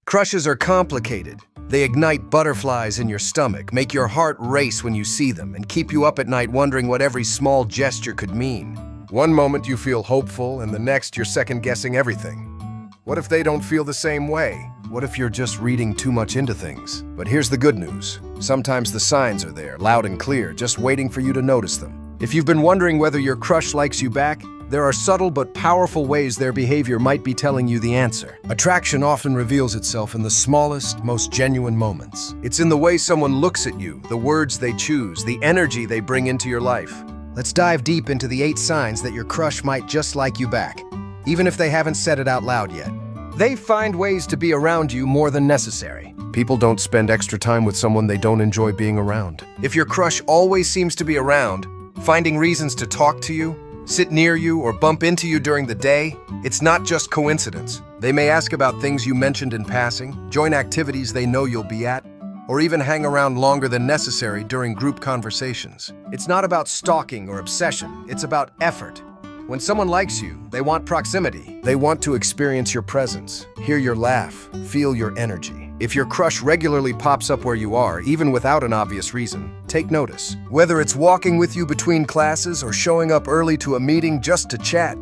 Crushes are complicated. They ignite butterflies in your stomach, make your heart race when you see them, and keep you up at night wondering what every small gesture could mean. One moment you feel hopeful, and the next you're second-guessing everything. What if they don't feel the same way? What if you're just reading too much into things? But here's the good news. Sometimes the signs are there, loud and clear, just waiting for you to notice them. If you've been wondering whether your crush likes you back, there are subtle but powerful ways their behavior might be telling you the answer. Attraction often reveals itself in the smallest, most genuine moments. It's in the way someone looks at you, the words they choose, the energy they bring into your life. Let's dive deep into the 8 signs that your crush might just like you back, even if they haven't said it out loud yet. They find ways to be around you more than necessary. People don't spend extra time with someone they don't enjoy being around. If your crush always seems to be around, finding reasons to talk to you, sit near you, or bump into you during the day, it's not just coincidence. They may ask about things you mentioned in passing, join activities they know you'll be at, or even hang around longer than necessary during group conversations. It's not about stalking or obsession, it's about effort. When someone likes you, they want proximity. They want to experience your presence, hear your laugh, feel your energy. If your crush regularly pops up where you are, even without an obvious reason, take notice. Whether it's walking with you between classes or showing up early to a meeting just to chat,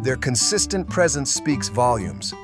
their consistent presence speaks volumes.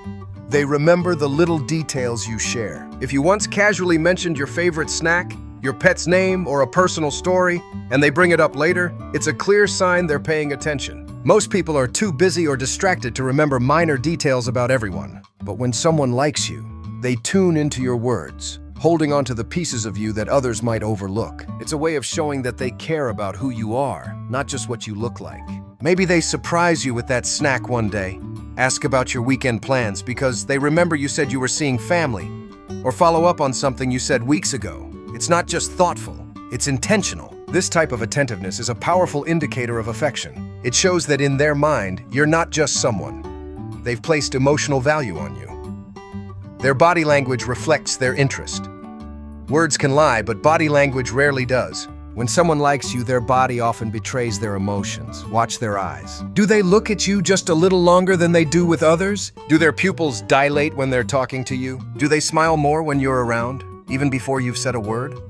They remember the little details you share. If you once casually mentioned your favorite snack, your pet's name, or a personal story, and they bring it up later, it's a clear sign they're paying attention. Most people are too busy or distracted to remember minor details about everyone. But when someone likes you, they tune into your words, holding on to the pieces of you that others might overlook. It's a way of showing that they care about who you are, not just what you look like. Maybe they surprise you with that snack one day, ask about your weekend plans because they remember you said you were seeing family, or follow up on something you said weeks ago. It's not just thoughtful, it's intentional. This type of attentiveness is a powerful indicator of affection. It shows that in their mind, you're not just someone. They've placed emotional value on you. Their body language reflects their interest. Words can lie, but body language rarely does. When someone likes you, their body often betrays their emotions. Watch their eyes. Do they look at you just a little longer than they do with others? Do their pupils dilate when they're talking to you? Do they smile more when you're around, even before you've said a word?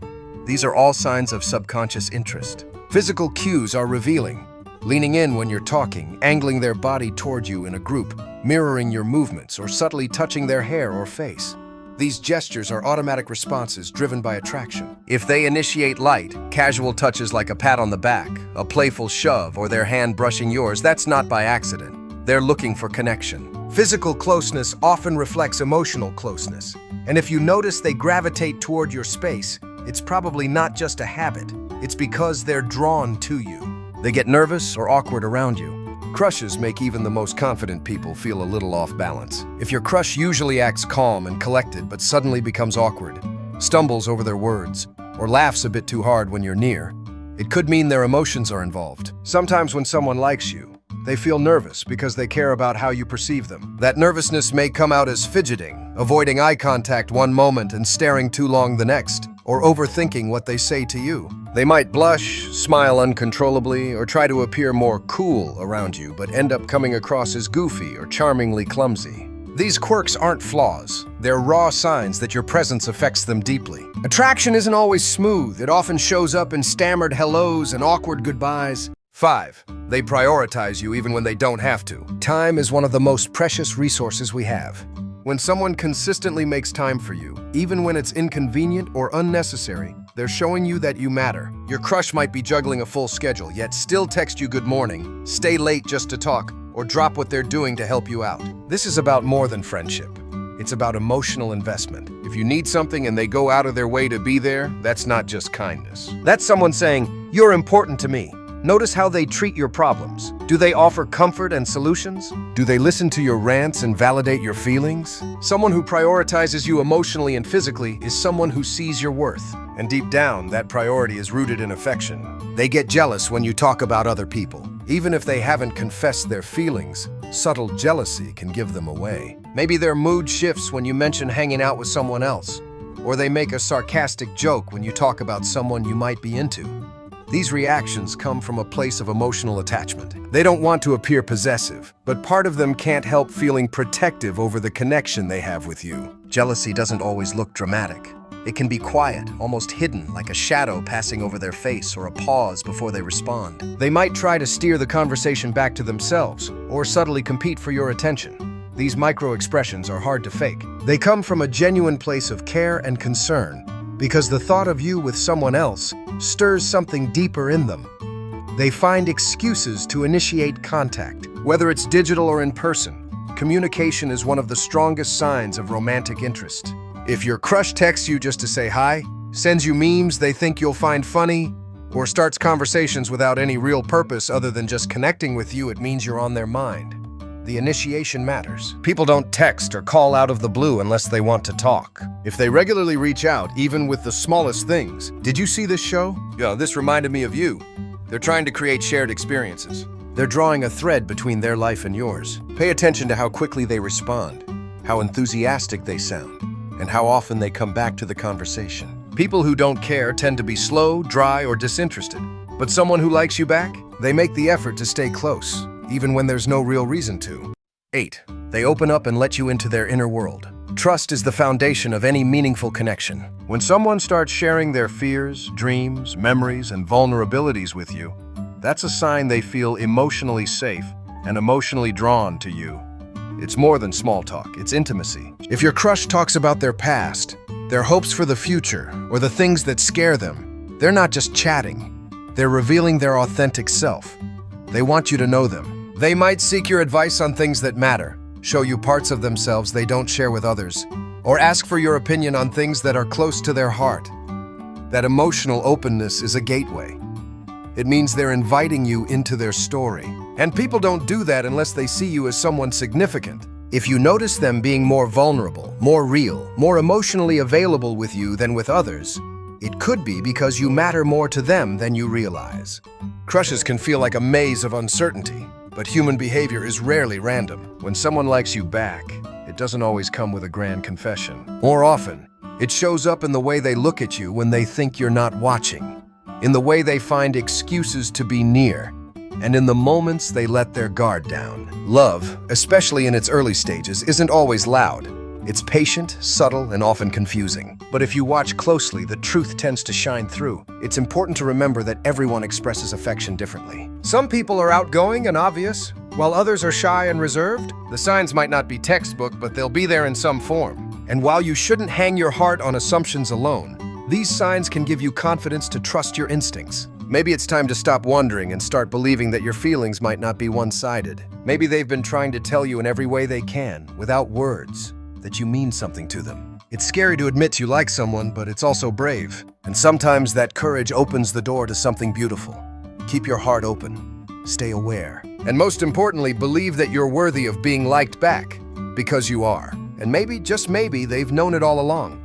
These are all signs of subconscious interest. Physical cues are revealing. Leaning in when you're talking, angling their body toward you in a group, mirroring your movements, or subtly touching their hair or face. These gestures are automatic responses driven by attraction. If they initiate light, casual touches like a pat on the back, a playful shove, or their hand brushing yours, that's not by accident. They're looking for connection. Physical closeness often reflects emotional closeness. And if you notice they gravitate toward your space, it's probably not just a habit. It's because they're drawn to you. They get nervous or awkward around you. Crushes make even the most confident people feel a little off balance. If your crush usually acts calm and collected but suddenly becomes awkward, stumbles over their words, or laughs a bit too hard when you're near, it could mean their emotions are involved. Sometimes when someone likes you, they feel nervous because they care about how you perceive them. That nervousness may come out as fidgeting, avoiding eye contact one moment and staring too long the next, or overthinking what they say to you. They might blush, smile uncontrollably, or try to appear more cool around you, but end up coming across as goofy or charmingly clumsy. These quirks aren't flaws. They're raw signs that your presence affects them deeply. Attraction isn't always smooth. It often shows up in stammered hellos and awkward goodbyes. 5. They prioritize you even when they don't have to. Time is one of the most precious resources we have. When someone consistently makes time for you, even when it's inconvenient or unnecessary, they're showing you that you matter. Your crush might be juggling a full schedule, yet still text you good morning, stay late just to talk, or drop what they're doing to help you out. This is about more than friendship. It's about emotional investment. If you need something and they go out of their way to be there, that's not just kindness. That's someone saying, "You're important to me." Notice how they treat your problems. Do they offer comfort and solutions? Do they listen to your rants and validate your feelings? Someone who prioritizes you emotionally and physically is someone who sees your worth. And deep down, that priority is rooted in affection. They get jealous when you talk about other people. Even if they haven't confessed their feelings, subtle jealousy can give them away. Maybe their mood shifts when you mention hanging out with someone else, or they make a sarcastic joke when you talk about someone you might be into. These reactions come from a place of emotional attachment. They don't want to appear possessive, but part of them can't help feeling protective over the connection they have with you. Jealousy doesn't always look dramatic. It can be quiet, almost hidden, like a shadow passing over their face or a pause before they respond. They might try to steer the conversation back to themselves or subtly compete for your attention. These micro-expressions are hard to fake. They come from a genuine place of care and concern because the thought of you with someone else stirs something deeper in them. They find excuses to initiate contact, whether it's digital or in person. Communication is one of the strongest signs of romantic interest. If your crush texts you just to say hi, sends you memes they think you'll find funny, or starts conversations without any real purpose other than just connecting with you, it means you're on their mind. The initiation matters. People don't text or call out of the blue unless they want to talk. If they regularly reach out, even with the smallest things, did you see this show? Yeah, this reminded me of you. They're trying to create shared experiences. They're drawing a thread between their life and yours. Pay attention to how quickly they respond, how enthusiastic they sound, and how often they come back to the conversation. People who don't care tend to be slow, dry, or disinterested. But someone who likes you back, they make the effort to stay close, even when there's no real reason to. 8. They open up and let you into their inner world. Trust is the foundation of any meaningful connection. When someone starts sharing their fears, dreams, memories, and vulnerabilities with you, that's a sign they feel emotionally safe and emotionally drawn to you. It's more than small talk, it's intimacy. If your crush talks about their past, their hopes for the future, or the things that scare them, they're not just chatting. They're revealing their authentic self. They want you to know them. They might seek your advice on things that matter, show you parts of themselves they don't share with others, or ask for your opinion on things that are close to their heart. That emotional openness is a gateway. It means they're inviting you into their story. And people don't do that unless they see you as someone significant. If you notice them being more vulnerable, more real, more emotionally available with you than with others, it could be because you matter more to them than you realize. Crushes can feel like a maze of uncertainty, but human behavior is rarely random. When someone likes you back, it doesn't always come with a grand confession. More often, it shows up in the way they look at you when they think you're not watching, in the way they find excuses to be near, and in the moments they let their guard down. Love, especially in its early stages, isn't always loud. It's patient, subtle, and often confusing. But if you watch closely, the truth tends to shine through. It's important to remember that everyone expresses affection differently. Some people are outgoing and obvious, while others are shy and reserved. The signs might not be textbook, but they'll be there in some form. And while you shouldn't hang your heart on assumptions alone, these signs can give you confidence to trust your instincts. Maybe it's time to stop wondering and start believing that your feelings might not be one-sided. Maybe they've been trying to tell you in every way they can, without words, that you mean something to them. It's scary to admit you like someone, but it's also brave. And sometimes that courage opens the door to something beautiful. Keep your heart open. Stay aware. And most importantly, believe that you're worthy of being liked back, because you are. And maybe, just maybe, they've known it all along.